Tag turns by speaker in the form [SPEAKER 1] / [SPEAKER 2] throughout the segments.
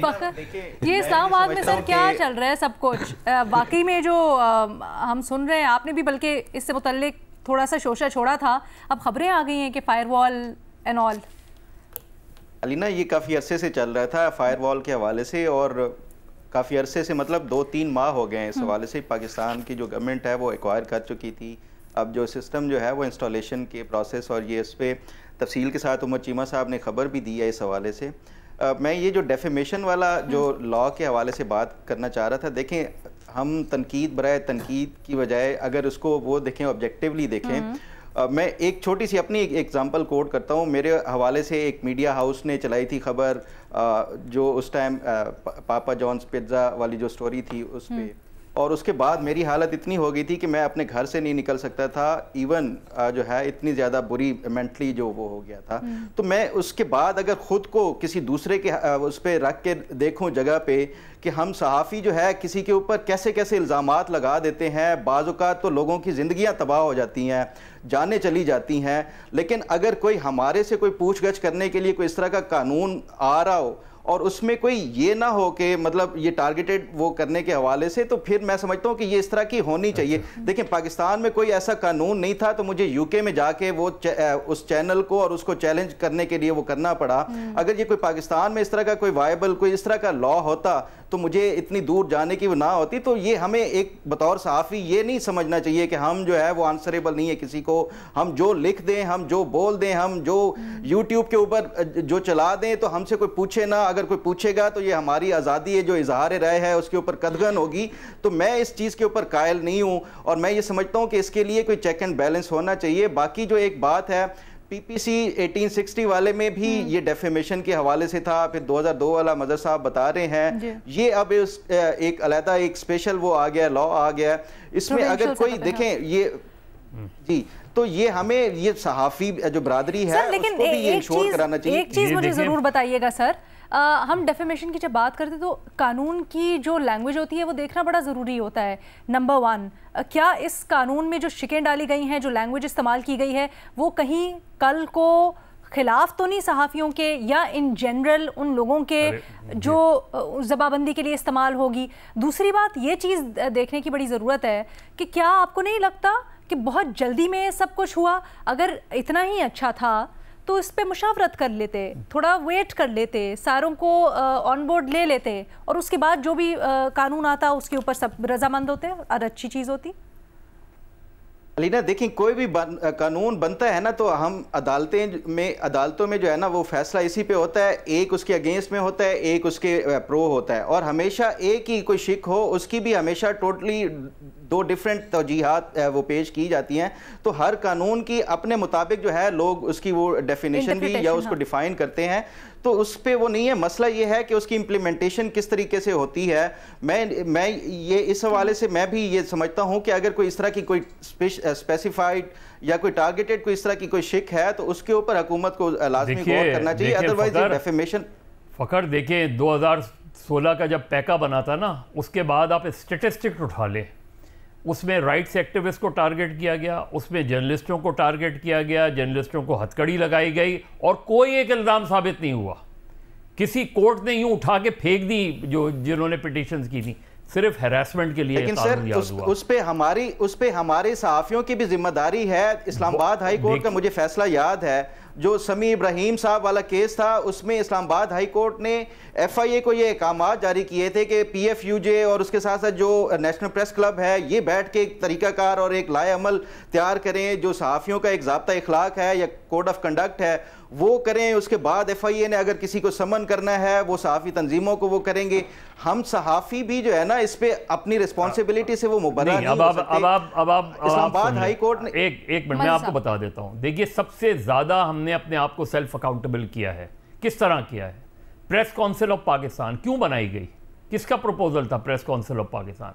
[SPEAKER 1] یہ اسلام آباد میں سر کیا چل رہا ہے سب کچھ واقعی میں جو ہم سن رہے ہیں، آپ نے بھی بلکہ اس سے متعلق تھوڑا سا شوشہ چھوڑا تھا، اب خبریں آ گئی ہیں کہ فائر وال اینڈ آل.
[SPEAKER 2] علینا یہ کافی عرصے سے چل رہا تھا فائر وال کے حوالے سے، اور کافی عرصے سے مطلب 2-3 ماہ ہو گئے ہیں اس حوالے سے. پاکستان کی جو گورنمنٹ ہے وہ ایکوائر کر چکی تھی. اب جو سسٹم جو ہے وہ انسٹالیشن کے پروسیس، اور یہ اس پہ تفصیل کے ساتھ عمر چیمہ صاحب نے خبر بھی دی ہے اس حوالے سے. میں یہ جو ڈیفیمیشن والا جو لا کے حوالے سے بات کرنا چاہ رہا تھا، دیکھیں ہم تنقید برائے تنقید کی بجائے اگر اس کو وہ دیکھیں آبجیکٹیولی دیکھیں. میں ایک چھوٹی سی اپنی ایگزامپل کوٹ کرتا ہوں. میرے حوالے سے ایک میڈیا ہاؤس نے چلائی تھی خبر، جو اس ٹائم پاپا جونز پیزا والی جو سٹوری تھی اس پہ، اور اس کے بعد میری حالت اتنی ہو گئی تھی کہ میں اپنے گھر سے نہیں نکل سکتا تھا. ایون جو ہے اتنی زیادہ بری مینٹلی جو وہ ہو گیا تھا. تو میں اس کے بعد اگر خود کو کسی دوسرے کے اس پہ رکھ کے دیکھوں جگہ پہ کہ ہم صحافی جو ہے کسی کے اوپر کیسے کیسے الزامات لگا دیتے ہیں، بعض اوقات تو لوگوں کی زندگیاں تباہ ہو جاتی ہیں، جانیں چلی جاتی ہیں. لیکن اگر کوئی ہمارے سے کوئی پوچھ گچھ کرنے کے لیے کوئی اس طرح کا قانون آ رہا ہو اور اس میں کوئی یہ نہ ہو کہ مطلب یہ ٹارگیٹڈ وہ کرنے کے حوالے سے، تو پھر میں سمجھتا ہوں کہ یہ اس طرح کی ہونی چاہیے. دیکھیں پاکستان میں کوئی ایسا قانون نہیں تھا تو مجھے UK میں جا کے وہ اس چینل کو اور اس کو چیلنج کرنے کے لیے وہ کرنا پڑا. اگر یہ کوئی پاکستان میں اس طرح کا کوئی وائبل کوئی اس طرح کا لا ہوتا تو مجھے اتنی دور جانے کی وہ نہ ہوتی. تو یہ ہمیں ایک بطور صحافی یہ نہیں سمجھنا چاہیے کہ ہم جو ہے وہ آنسریبل نہیں ہے کسی کو. ہم جو لکھ دیں، ہم جو بول دیں، ہم جو YouTube کے اوپر جو چلا دیں تو ہم سے کوئی پوچھے نہ. اگر کوئی پوچھے گا تو یہ ہماری آزادی ہے، جو اظہار رائے ہے اس کے اوپر قدغن ہوگی. تو میں اس چیز کے اوپر قائل نہیں ہوں، اور میں یہ سمجھتا ہوں کہ اس کے لیے کوئی چیک اینڈ بیلنس ہونا چاہیے. باقی جو ایک بات ہے PPC 1860 والے میں بھی یہ ڈیفیمیشن کے حوالے سے تھا. پھر 2002 والا مظہر صاحب بتا رہے ہیں یہ اب ایک علیحدہ ایک اسپیشل وہ آ گیا، لا آ گیا. اس میں اگر کوئی دیکھیں یہ جی تو یہ ہمیں یہ صحافی جو برادری ہے اس کو بھی یہ انشور کرانا چاہیے.
[SPEAKER 1] ایک چیز مجھے ضرور بتائیے گا سر، ہم ڈیفیمیشن کی جب بات کرتے تو قانون کی جو لینگویج ہوتی ہے وہ دیکھنا بڑا ضروری ہوتا ہے. نمبر 1، کیا اس قانون میں جو شکیں ڈالی گئی ہیں، جو لینگویج استعمال کی گئی ہے، وہ کہیں کل کو خلاف تو نہیں صحافیوں کے یا ان جنرل ان لوگوں کے جو زبابندی کے لیے استعمال ہوگی؟ دوسری بات یہ چیز دیکھنے کی بڑی ضرورت ہے کہ کیا آپ کو نہیں لگتا کہ بہت جلدی میں سب کچھ ہوا؟ اگر اتنا ہی اچھا تھا تو اس پہ مشاورت کر لیتے، تھوڑا ویٹ کر لیتے، ساروں کو آن بورڈ لے لیتے، اور اس کے بعد جو بھی قانون آتا اس کے اوپر سب رضامند ہوتے اور اچھی چیز ہوتی.
[SPEAKER 2] علینا دیکھیں کوئی بھی قانون بنتا ہے نا تو ہم عدالتوں میں جو ہے نا وہ فیصلہ اسی پہ ہوتا ہے. ایک اس کے اگینسٹ میں ہوتا ہے، ایک اس کے پرو ہوتا ہے، اور ہمیشہ ایک ہی کوئی شک ہو اس کی بھی ہمیشہ ٹوٹلی 2 ڈیفرنٹ توجیحات وہ پیش کی جاتی ہیں. تو ہر قانون کی اپنے مطابق جو ہے لوگ اس کی وہ ڈیفینیشن بھی یا اس کو ڈیفائن کرتے ہیں. تو اس پہ وہ نہیں ہے. مسئلہ یہ ہے کہ اس کی امپلیمنٹیشن کس طریقے سے ہوتی ہے. میں یہ اس حوالے سے میں بھی یہ سمجھتا ہوں کہ اگر کوئی اس طرح کی کوئی اسپیسیفائڈ یا کوئی ٹارگیٹڈ کوئی اس طرح کی کوئی شک ہے تو اس کے اوپر حکومت کو لازمی غور کرنا چاہیے. ادروائز ڈیفیمیشن
[SPEAKER 3] فخر دیکھیں 2016 کا جب پیکا بنا تھا نا، اس کے بعد آپ اسٹیٹسٹک اٹھا لیں، اس میں رائٹس ایکٹیوسٹ کو ٹارگٹ کیا گیا، اس میں جرنلسٹوں کو ٹارگٹ کیا گیا، جرنلسٹوں کو ہتھکڑی لگائی گئی، اور کوئی ایک الزام ثابت نہیں ہوا. کسی کورٹ نے یوں اٹھا کے پھینک دی جنہوں نے پٹیشنز کی تھیں، صرف ہیراسمنٹ کے لیے.
[SPEAKER 2] لیکن سر اس پہ ہمارے صحافیوں کی بھی ذمہ داری ہے. اسلام آباد ہائی کورٹ کا مجھے فیصلہ یاد ہے، جو سمیع ابراہیم صاحب والا کیس تھا، اس میں اسلام آباد ہائی کورٹ نے FIA کو یہ احکامات جاری کیے تھے کہ PFUJ اور اس کے ساتھ ساتھ جو نیشنل پریس کلب ہے یہ بیٹھ کے ایک طریقہ کار اور ایک لائے عمل تیار کریں، جو صحافیوں کا ایک ضابطہ اخلاق ہے یا کوڈ آف کنڈکٹ ہے وہ کریں. اس کے بعد FIA نے اگر کسی کو سمن کرنا ہے وہ صحافی تنظیموں کو وہ کریں گے. ہم صحافی بھی جو ہے نا اس پہ اپنی ریسپانسبلٹی سے وہ مبرہ نہیں ہو سکتے. اسلام آباد ہائی کورٹ نے
[SPEAKER 3] ایک منٹ میں آپ کو بتا دیتا ہوں. دیکھیے سب سے زیادہ ہم نے اپنے آپ کو سیلف اکاؤنٹیبل کیا ہے. کس طرح کیا ہے؟ پریس کونسل آف پاکستان کیوں بنائی گئی؟ کس کا پروپوزل تھا پریس کونسل آف پاکستان؟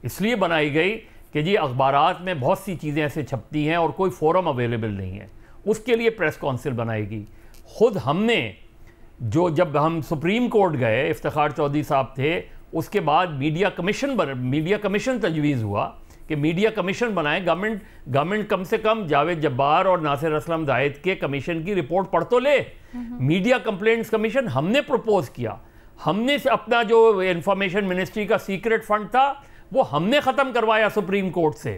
[SPEAKER 3] اس لیے بنائی گئی کہ جی اخبارات میں بہت سی چیزیں ایسے چھپتی ہیں اور کوئی فورم اویلیبل نہیں ہے، اس کے لیے پریس کونسل بنائی گئی. خود ہم نے جب ہم سپریم کورٹ گئے، افتخار چودھری صاحب تھے، اس کے بعد میڈیا کمیشن تجویز ہوا کہ میڈیا کمیشن بنائیں. گورنمنٹ کم سے کم جاوید جبار اور ناصر اسلم زاہد کے کمیشن کی رپورٹ پڑھ تو لے. میڈیا کمپلینٹس کمیشن ہم نے پروپوز کیا. ہم نے اپنا جو انفارمیشن منسٹری کا سیکرٹ فنڈ تھا وہ ہم نے ختم کروایا سپریم کورٹ سے.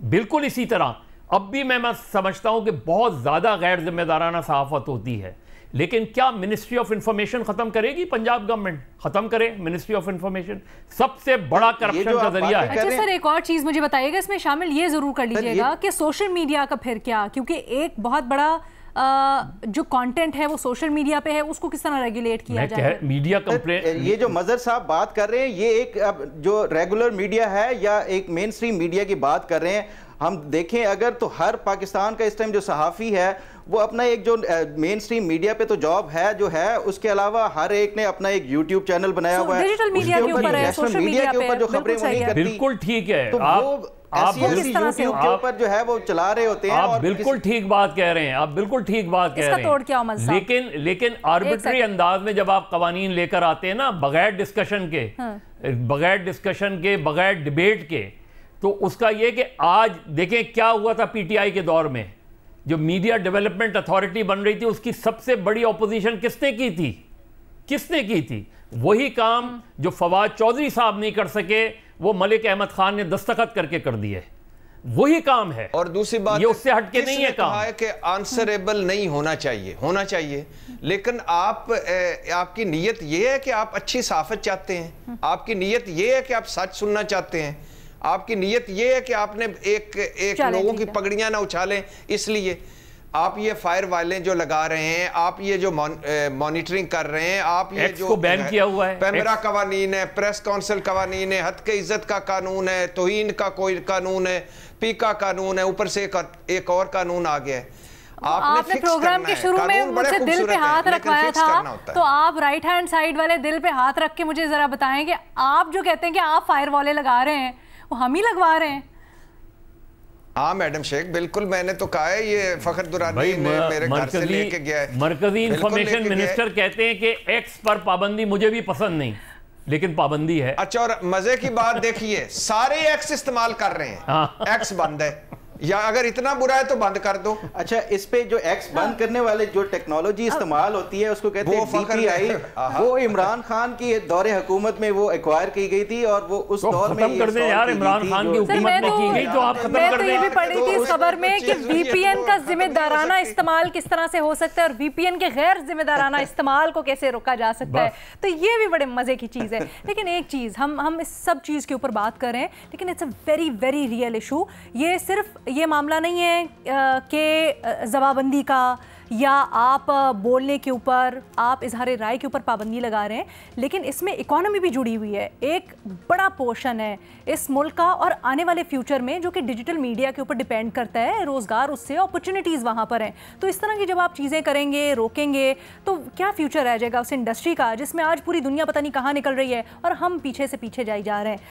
[SPEAKER 3] بالکل اسی طرح اب بھی میں سمجھتا ہوں کہ بہت زیادہ غیر ذمہ دارانہ صحافت ہوتی ہے, لیکن کیا منسٹری آف انفارمیشن ختم کرے گی؟ پنجاب گورنمنٹ ختم کرے منسٹری آف انفارمیشن, سب سے بڑا کرپشن کا ذریعہ ہے.
[SPEAKER 1] اچھا سر, ایک اور چیز مجھے بتائیے گا, اس میں شامل یہ ضرور کر لیجئے گا کہ سوشل میڈیا کا پھر کیا, کیونکہ ایک بہت بڑا جو کانٹینٹ ہے وہ سوشل میڈیا پہ ہے, اس کو کس طرح ریگولیٹ کیا جائے؟
[SPEAKER 3] میڈیا کمپلین,
[SPEAKER 2] یہ جو مظہر صاحب بات کر رہے ہیں یہ ایک جو ریگولر میڈیا ہے یا ایک مین سٹریم میڈیا کی بات کر رہے ہیں. ہم دیکھیں اگر تو ہر پاکستان کا اس ٹائم جو صحافی ہے وہ اپنا ایک جو مین سٹریم میڈیا پہ تو جاب ہے جو ہے, اس کے علاوہ ہر ایک نے اپنا ایک یوٹیوب چینل بنایا ہوا ہے,
[SPEAKER 1] ڈیجیٹل میڈیا کے اوپر ہے, سوشل میڈیا کے اوپر
[SPEAKER 2] جو خبریں وہ نہیں کرتی.
[SPEAKER 3] بالکل ٹھیک ہے,
[SPEAKER 2] آپ یوٹیوب کے اوپر جو ہے وہ چلا رہے ہوتے ہیں.
[SPEAKER 3] آپ بالکل ٹھیک بات کہہ رہے ہیں, آپ بالکل ٹھیک بات کہہ رہے ہیں, لیکن آربیٹری انداز میں جب آپ قوانین لے کر آتے ہیں نا بغیر ڈسکشن کے, بغیر ڈیبیٹ کے, تو اس کا یہ کہ آج دیکھیں کیا ہوا تھا پی ٹی آئی کے دور میں, جو میڈیا ڈیولپمنٹ اتھارٹی بن رہی تھی اس کی سب سے بڑی اپوزیشن کس نے کی تھی؟ وہی کام جو فواد چودھری صاحب نہیں کر سکے وہ ملک احمد خان نے دستخط کر کے کر دیے, وہی کام ہے.
[SPEAKER 4] اور دوسری بات
[SPEAKER 3] یہ اس سے ہٹ کے نہیں ہے کام.
[SPEAKER 4] کہا ہے کہ آنسریبل نہیں ہونا چاہیے, لیکن آپ کی نیت یہ ہے کہ آپ اچھی صحافت چاہتے ہیں, آپ کی نیت یہ ہے کہ آپ سچ سننا چاہتے ہیں, آپ کی نیت یہ ہے کہ آپ نے ایک لوگوں کی پگڑیاں نہ اچھالیں, اس لیے آپ یہ فائر وائلیں جو لگا رہے ہیں, آپ یہ جو مانیٹرنگ کر رہے ہیں, آپ یہ جو
[SPEAKER 3] بین کیا ہوا ہے,
[SPEAKER 4] پیمرا قوانین ہے, پریس کونسل قوانین ہے, حد کے عزت کا قانون ہے, توہین کا کوئی قانون ہے, پیکا قانون ہے, اوپر سے ایک اور قانون آ گیا ہے.
[SPEAKER 1] آپ نے پروگرام کے شروع میں مجھ سے دل پہ ہاتھ رکھوایا تھا, تو آپ رائٹ ہینڈ سائیڈ والے دل پہ ہاتھ رکھ کے مجھے ذرا بتائیں کہ آپ جو کہتے ہیں کہ آپ فائر والے لگا رہے ہیں وہ ہم ہی لگوا رہے ہیں.
[SPEAKER 4] ہاں میڈم شیخ, بالکل میں نے تو کہا ہے, یہ فخر درانی نے میرے گھر سے لے کے گیا ہے.
[SPEAKER 3] مرکزی انفارمیشن منسٹر کہتے ہیں کہ ایکس پر پابندی مجھے بھی پسند نہیں, لیکن پابندی ہے.
[SPEAKER 4] اچھا, اور مزے کی بات دیکھیے, سارے ایکس استعمال کر رہے ہیں, ایکس بند ہے, یا اگر اتنا برا ہے تو بند کر دو.
[SPEAKER 2] اچھا, اس پہ جو ایکس بند کرنے والے جو ٹیکنالوجی استعمال ہوتی ہے اس کو کہتے ہیں ڈی پی آئی, وہ عمران خان کی دور حکومت میں وہ ایکوائر کی گئی تھی, اور وہ اس دور میں
[SPEAKER 3] ختم کر دیں یار, عمران خان کی حکومت میں کی گئی تو آپ ختم کر دیں.
[SPEAKER 1] میں تو یہ بھی پڑھی تھی اس خبر میں کہ وی پی این کا ذمہ دارانہ استعمال کس طرح سے ہو سکتا ہے اور وی پی این کے غیر ذمہ دارانہ استعمال کو کیسے روکا جا سکتا ہے, تو یہ بھی بڑے مزے کی چیز ہے. لیکن ایک چیز, ہم اس سب چیز کے اوپر بات کر رہے ہیں, لیکن it's a very very real issue. یہ صرف یہ معاملہ نہیں ہے کہ زبابندی کا یا آپ بولنے کے اوپر, آپ اظہار رائے کے اوپر پابندی لگا رہے ہیں, لیکن اس میں اکانومی بھی جڑی ہوئی ہے. ایک بڑا پورشن ہے اس ملک کا اور آنے والے فیوچر میں جو کہ ڈیجیٹل میڈیا کے اوپر ڈیپینڈ کرتا ہے, روزگار اس سے, اپرچونٹیز وہاں پر ہیں. تو اس طرح کی جب آپ چیزیں کریں گے, روکیں گے, تو کیا فیوچر رہ جائے گا اس انڈسٹری کا جس میں آج پوری دنیا پتہ نہیں کہاں نکل رہی ہے اور ہم پیچھے سے پیچھے جائی جا رہے ہیں.